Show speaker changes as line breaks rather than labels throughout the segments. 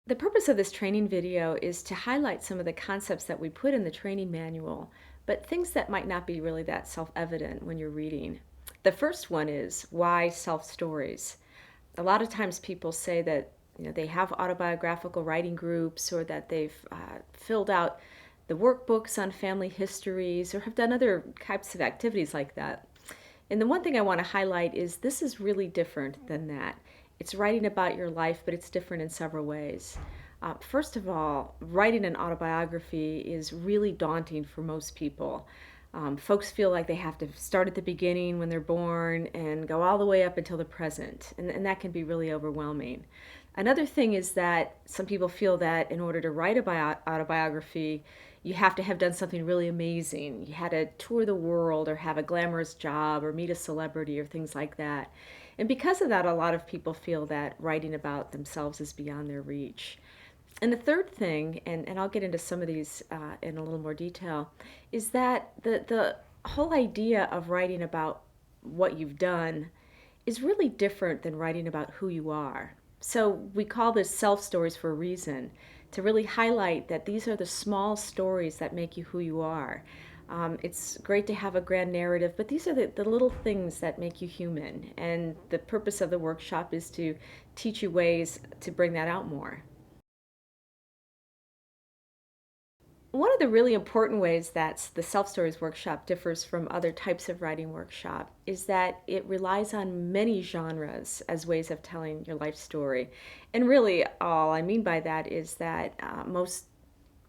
The purpose of this training video is to highlight some of the concepts that we put in the training manual, but things that might not be really that self-evident when you're reading. The first one is why self-stories. A lot of times people say that they have autobiographical writing groups or that they've filled out the workbooks on family histories or have done other types of activities like that. And the one thing I want to highlight is this is really different than that. It's writing about your life, but it's different in several ways. First of all, writing an autobiography is really daunting for most people. Folks feel like they have to start at the beginning when they're born and go all the way up until the present, and that can be really overwhelming. Another thing is that some people feel that in order to write a autobiography, you have to have done something really amazing. You had to tour the world or have a glamorous job or meet a celebrity or things like that. And because of that, a lot of people feel that writing about themselves is beyond their reach. And the third thing, and I'll get into some of these in a little more detail, is that the whole idea of writing about what you've done is really different than writing about who you are. So we call this self stories for a reason, to really highlight that these are the small stories that make you who you are. It's great to have a grand narrative, but these are the little things that make you human. And the purpose of the workshop is to teach you ways to bring that out more. One of the really important ways that the Self Stories workshop differs from other types of writing workshop is that it relies on many genres as ways of telling your life story. And really, all I mean by that is that most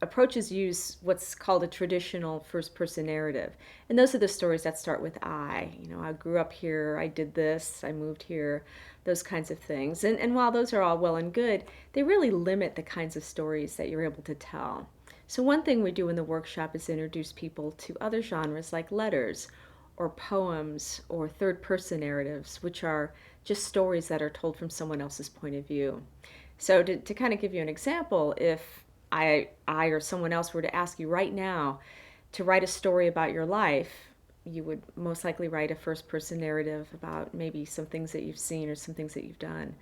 approaches use what's called a traditional first person narrative. And those are the stories that start with I. I grew up here, I did this, I moved here, those kinds of things. And while those are all well and good, they really limit the kinds of stories that you're able to tell. So, one thing we do in the workshop is introduce people to other genres like letters or poems or third person narratives, which are just stories that are told from someone else's point of view. So, to kind of give you an example, if I or someone else were to ask you right now to write a story about your life, you would most likely write a first person narrative about maybe some things that you've seen or some things that you've done.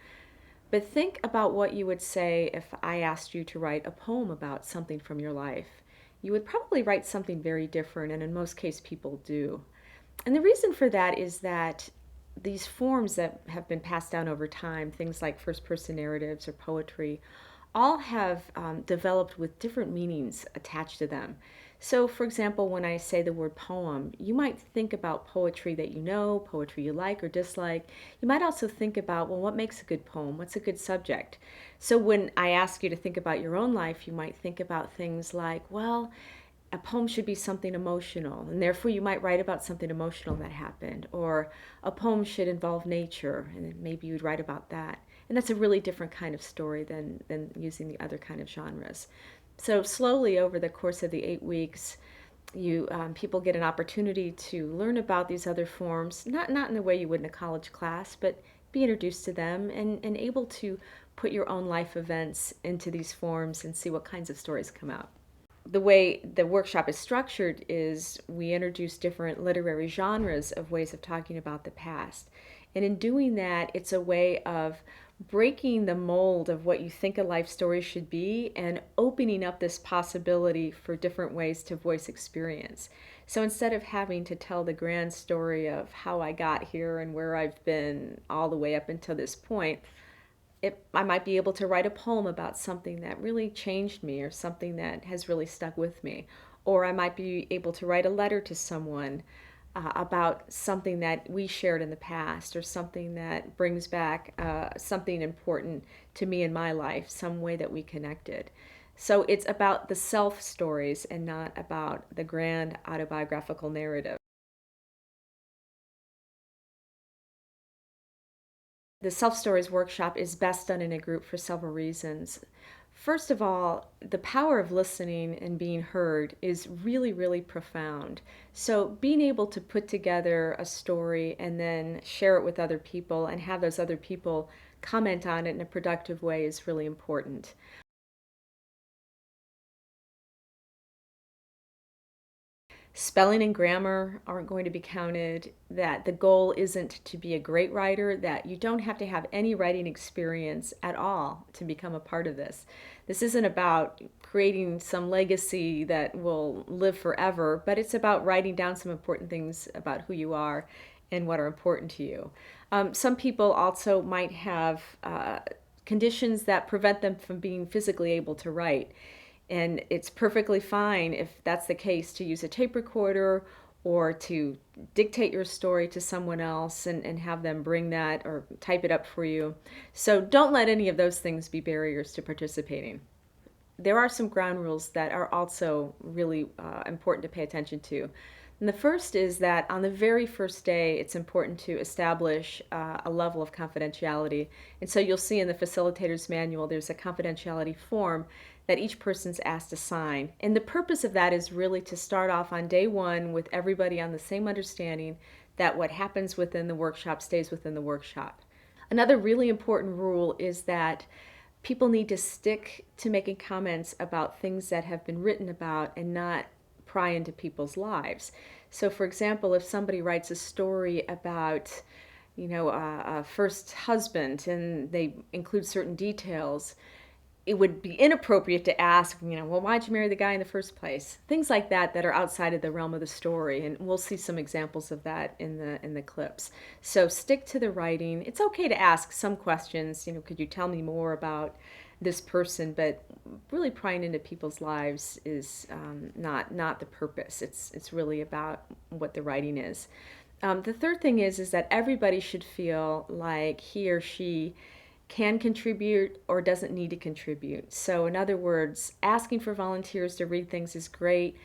But think about what you would say if I asked you to write a poem about something from your life. You would probably write something very different, and in most cases, people do. And the reason for that is that these forms that have been passed down over time, things like first person narratives or poetry, all have developed with different meanings attached to them. So, for example, when I say the word poem, you might think about poetry that you know, poetry you like or dislike. You might also think about, well, what makes a good poem? What's a good subject? So, when I ask you to think about your own life, you might think about things like, well, a poem should be something emotional, and therefore you might write about something emotional that happened, or a poem should involve nature, and maybe you'd write about that. And that's a really different kind of story than using the other kind of genres. So slowly over the course of the 8 weeks, you people get an opportunity to learn about these other forms, not in the way you would in a college class, but be introduced to them and able to put your own life events into these forms and see what kinds of stories come out. The way the workshop is structured is we introduce different literary genres of ways of talking about the past. And in doing that, it's a way of breaking the mold of what you think a life story should be and opening up this possibility for different ways to voice experience. So instead of having to tell the grand story of how I got here and where I've been all the way up until this point, I might be able to write a poem about something that really changed me or something that has really stuck with me. Or I might be able to write a letter to someone about something that we shared in the past or something that brings back something important to me in my life, some way that we connected. So it's about the self stories and not about the grand autobiographical narrative. The Self Stories workshop is best done in a group for several reasons. First of all, the power of listening and being heard is really, really profound. So, being able to put together a story and then share it with other people and have those other people comment on it in a productive way is really important. spelling and grammar aren't going to be counted, that the goal isn't to be a great writer, that you don't have to have any writing experience at all to become a part of this. This isn't about creating some legacy that will live forever, but it's about writing down some important things about who you are and what are important to you. Some people also might have conditions that prevent them from being physically able to write. And it's perfectly fine if that's the case to use a tape recorder or to dictate your story to someone else and have them bring that or type it up for you. So don't let any of those things be barriers to participating. There are some ground rules that are also really important to pay attention to. And the first is that on the very first day, it's important to establish a level of confidentiality. And so you'll see in the facilitator's manual, there's a confidentiality form that each person's asked to sign. And the purpose of that is really to start off on day one with everybody on the same understanding that what happens within the workshop stays within the workshop. Another really important rule is that people need to stick to making comments about things that have been written about and not pry into people's lives. So, for example, if somebody writes a story about, a first husband and they include certain details, it would be inappropriate to ask, well, why'd you marry the guy in the first place? Things like that that are outside of the realm of the story, and we'll see some examples of that in the clips. So stick to the writing. It's okay to ask some questions. Could you tell me more about this person? But really prying into people's lives is not the purpose. It's really about what the writing is. The third thing is that everybody should feel like he or she can contribute or doesn't need to contribute. So, in other words, asking for volunteers to read things is great,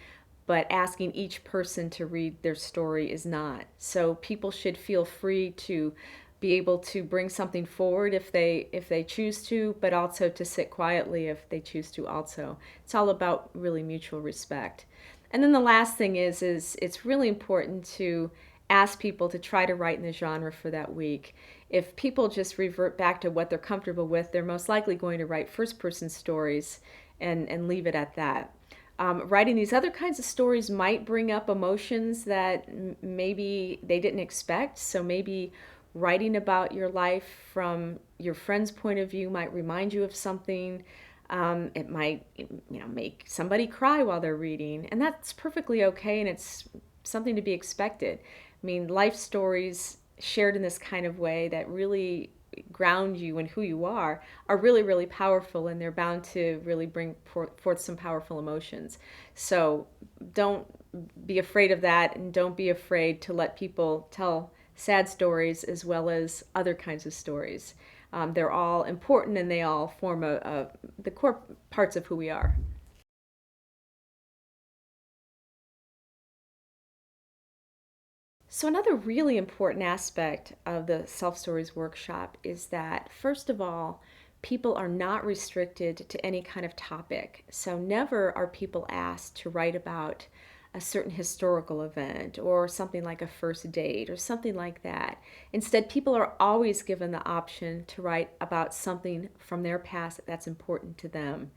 but asking each person to read their story is not. So, people should feel free to be able to bring something forward if they choose to, but also to sit quietly if they choose to also. It's all about really mutual respect. And then the last thing is it's really important to ask people to try to write in the genre for that week. If people just revert back to what they're comfortable with, they're most likely going to write first person stories and leave it at that. Writing these other kinds of stories might bring up emotions that maybe they didn't expect. So maybe writing about your life from your friend's point of view might remind you of something. It might, make somebody cry while they're reading, and that's perfectly okay, and it's something to be expected. I mean, life stories shared in this kind of way that really ground you in who you are really, really powerful, and they're bound to really bring forth some powerful emotions. So don't be afraid of that, and don't be afraid to let people tell sad stories as well as other kinds of stories. They're all important, and they all form the core parts of who we are. So, another really important aspect of the Self Stories workshop is that, first of all, people are not restricted to any kind of topic. So, never are people asked to write about a certain historical event or something like a first date or something like that. Instead, people are always given the option to write about something from their past that's important to them,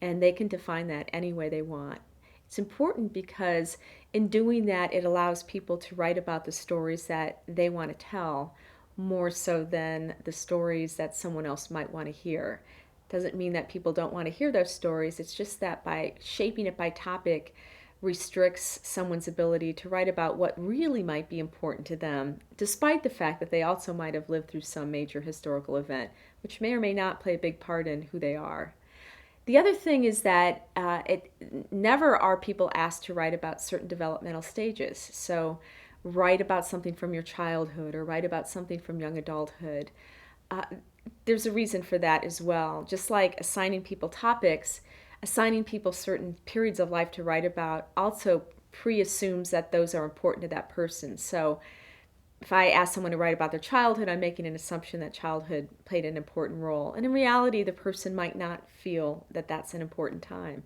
and they can define that any way they want. It's important because in doing that, it allows people to write about the stories that they want to tell more so than the stories that someone else might want to hear. Doesn't mean that people don't want to hear those stories. It's just that by shaping it by topic restricts someone's ability to write about what really might be important to them, despite the fact that they also might have lived through some major historical event, which may or may not play a big part in who they are. The other thing is that it never are people asked to write about certain developmental stages. So, write about something from your childhood or write about something from young adulthood. Uh, there's a reason for that as well. Just like assigning people topics, assigning people certain periods of life to write about also pre-assumes that those are important to that person. So, if I ask someone to write about their childhood, I'm making an assumption that childhood played an important role. And in reality, the person might not feel that that's an important time.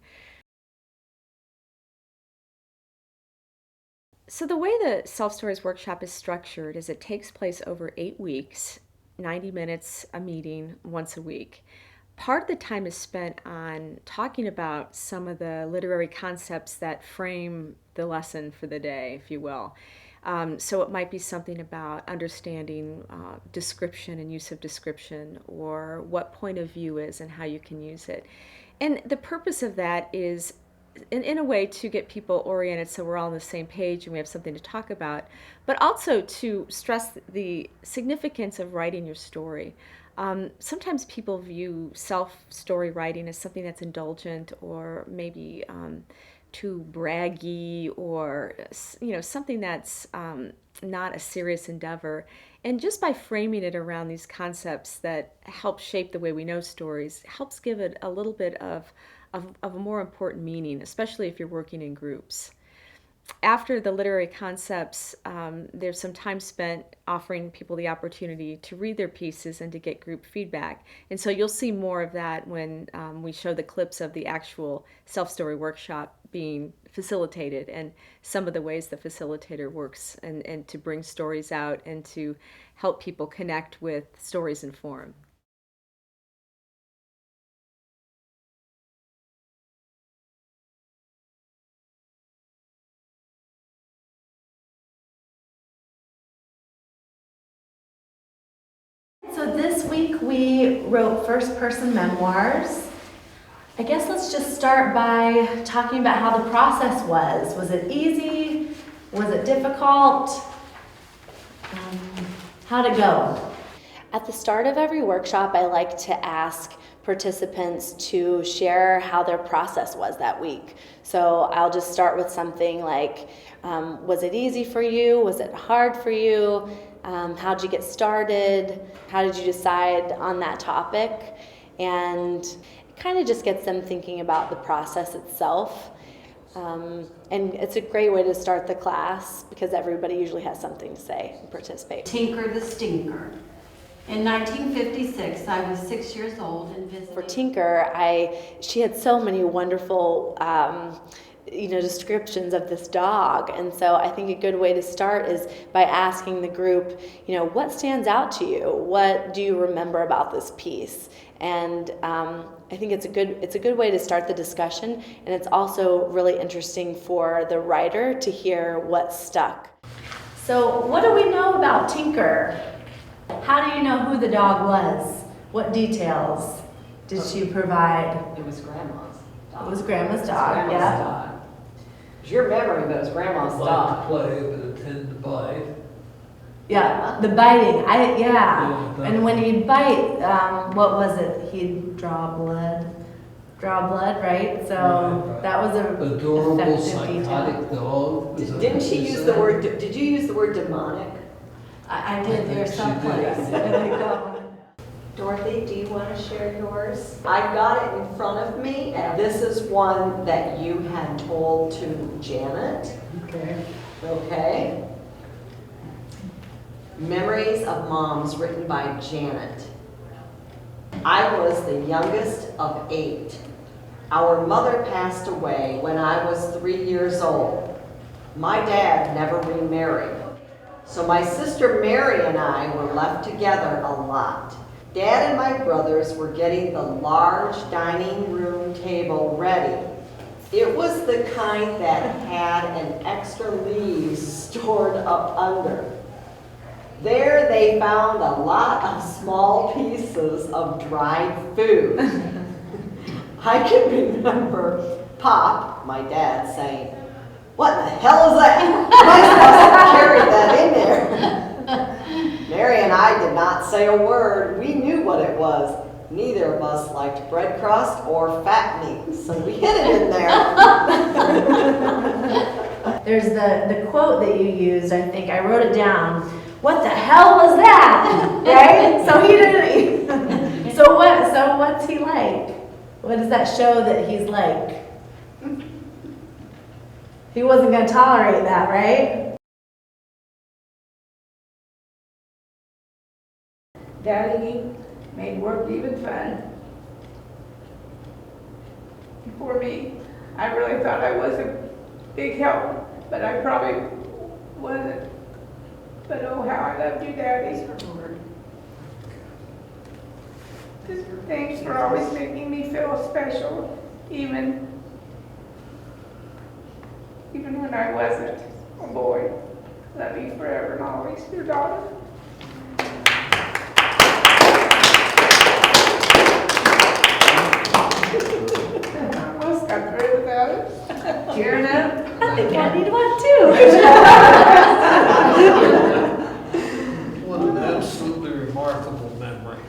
So, the way the Self Stories Workshop is structured is it takes place over 8 weeks, 90 minutes a meeting once a week. part of the time is spent on talking about some of the literary concepts that frame the lesson for the day, if you will. So it might be something about understanding description and use of description, or what point of view is and how you can use it. And the purpose of that is, in a way, to get people oriented so we're all on the same page and we have something to talk about, but also to stress the significance of writing your story. Sometimes people view self-story writing as something that's indulgent, or maybe too braggy, or something that's not a serious endeavor. And just by framing it around these concepts that help shape the way we know stories, helps give it a little bit of a more important meaning, especially if you're working in groups. After the literary concepts, there's some time spent offering people the opportunity to read their pieces and to get group feedback. And so you'll see more of that when we show the clips of the actual self-story workshop being facilitated, and some of the ways the facilitator works and to bring stories out and to help people connect with stories and form.
So this week we wrote first-person memoirs. I guess let's just start by talking about how the process was. Was it easy? Was it difficult? How'd it go? At the start of every workshop, I like to ask participants to share how their process was that week. So I'll just start with something like, was it easy for you? Was it hard for you? How'd you get started? How did you decide on that topic? And it kind of just gets them thinking about the process itself. And it's a great way to start the class because everybody usually has something to say and participate.
Tinker the Stinker. In 1956, I was 6 years old and visited.
For Tinker, she had so many wonderful descriptions of this dog, and so I think a good way to start is by asking the group, what stands out to you? What do you remember about this piece? And I think it's a good way to start the discussion, and it's also really interesting for the writer to hear what stuck. So what do we know about Tinker? How do you know who the dog was? What details did she provide?
It was Grandma's dog.
It was Grandma's dog,
Grandma's
yeah.
dog. It's your memory, but it was Grandma's
Like
dog.
to play, but it tended to bite.
Yeah, the biting.
Yeah,
And when he'd bite, what was it? He'd draw blood. Draw blood, right? So
Right.
that was a
Adorable,
effective
psychotic
detail.
dog. Is that
Didn't
what
she
you
use
said?
the word, did you use the word demonic?
I
I
did
think
there
she
someplace.
did.
There we go.
Dorothy, do you want to share yours?
I've got it in front of me, and this is one that you had told to Janet.
Okay.
Okay? Memories of Moms, written by Janet. I was the youngest of 8. Our mother passed away when I was 3 years old. My dad never remarried. So my sister Mary and I were left together a lot. Dad and my brothers were getting the large dining room table ready. It was the kind that had an extra leaves stored up under. There they found a lot of small pieces of dried food. I can remember Pop, my dad, saying, "What in the hell is that? I must have carried that in there." Mary and I did not say a word. We knew what it was. Neither of us liked bread crust or fat meat, so we hid it in there.
There's the quote that you used, I think. I wrote it down. What the hell was that? Right? So he didn't. So what's he like? What does that show that he's like? He wasn't going to tolerate that, right?
Daddy made work even fun for me. I really thought I was a big help, but I probably wasn't. But oh, how I loved you, Daddy. Thanks for always making me feel special, even when I wasn't a boy. Love you forever and always, your daughter. I almost got through without it.
Cheering up? I think I need one too.
What an absolutely remarkable memory.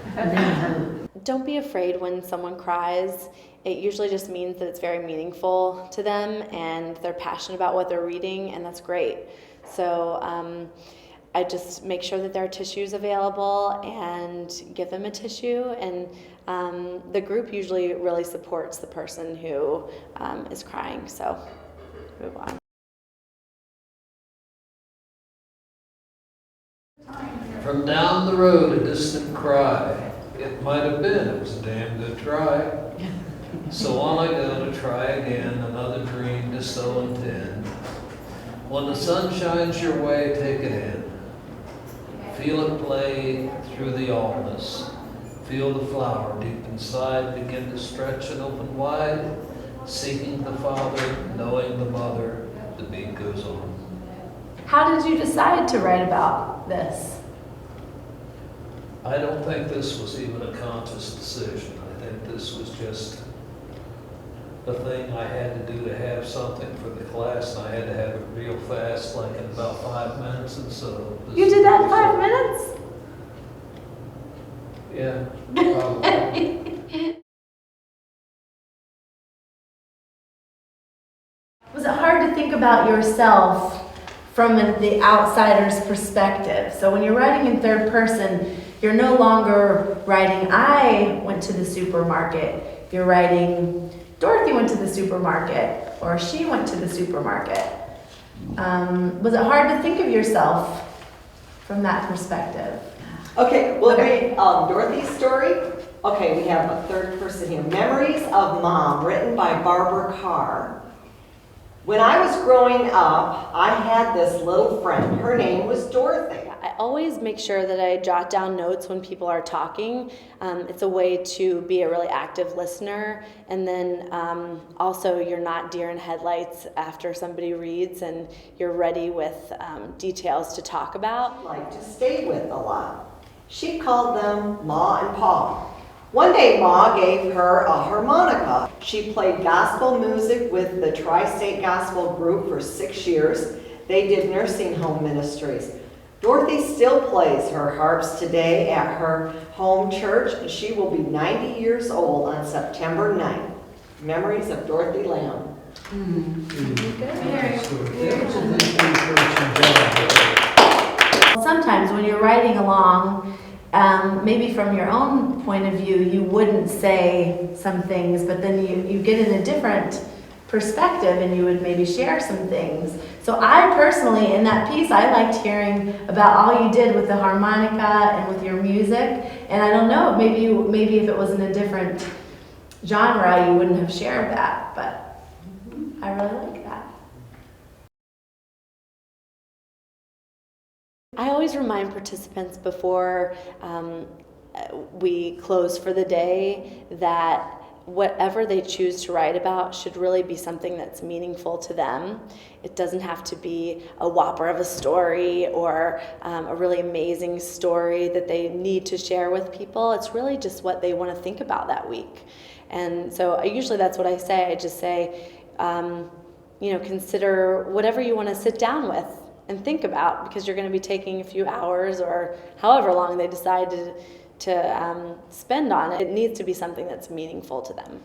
Don't be afraid when someone cries. It usually just means that it's very meaningful to them and they're passionate about what they're reading, and that's great. So I just make sure that there are tissues available and give them a tissue, and the group usually really supports the person who is crying. So move on.
From down the road, a distant cry. It might have been, it was a damn good try. So on I go to try again, another dream to so intend. When the sun shines your way, take it in. Feel it play through the allness. Feel the flower deep inside begin to stretch and open wide. Seeking the Father, knowing the Mother, the beat goes on.
How did you decide to write about this?
I don't think this was even a conscious decision. I think this was just a thing I had to do to have something for the class, and I had to have it real fast, like in about 5 minutes, and so.
You did that in 5 minutes?
Yeah, probably.
Was it hard to think about yourself from the outsider's perspective? So when you're writing in third person, you're no longer writing, I went to the supermarket. You're writing, Dorothy went to the supermarket, or she went to the supermarket. Was it hard to think of yourself from that perspective?
Okay, we'll read Dorothy's story. Okay, we have a third person here. Memories of Mom, written by Barbara Carr. When I was growing up, I had this little friend. Her name was Dorothy.
I always make sure that I jot down notes when people are talking. It's a way to be a really active listener, and then also you're not deer in headlights after somebody reads, and you're ready with details to talk about.
Like to stay with a lot. She called them Ma and Pa. One day Ma gave her a harmonica. She played gospel music with the Tri-State Gospel Group for 6 years. They did nursing home ministries. Dorothy still plays her harps today at her home church, and she will be 90 years old on September 9th. Memories of Dorothy Lamb.
Sometimes when you're writing along, maybe from your own point of view, you wouldn't say some things, but then you get in a different perspective and you would maybe share some things. So I personally, in that piece, I liked hearing about all you did with the harmonica and with your music. And I don't know, maybe if it was in a different genre, you wouldn't have shared that, but I really like that. I always remind participants before we close for the day that whatever they choose to write about should really be something that's meaningful to them. It doesn't have to be a whopper of a story or a really amazing story that they need to share with people. It's really just what they want to think about that week. And so usually that's what I say. I just say, consider whatever you want to sit down with and think about, because you're going to be taking a few hours or however long they decide to spend on it. It needs to be something that's meaningful to them.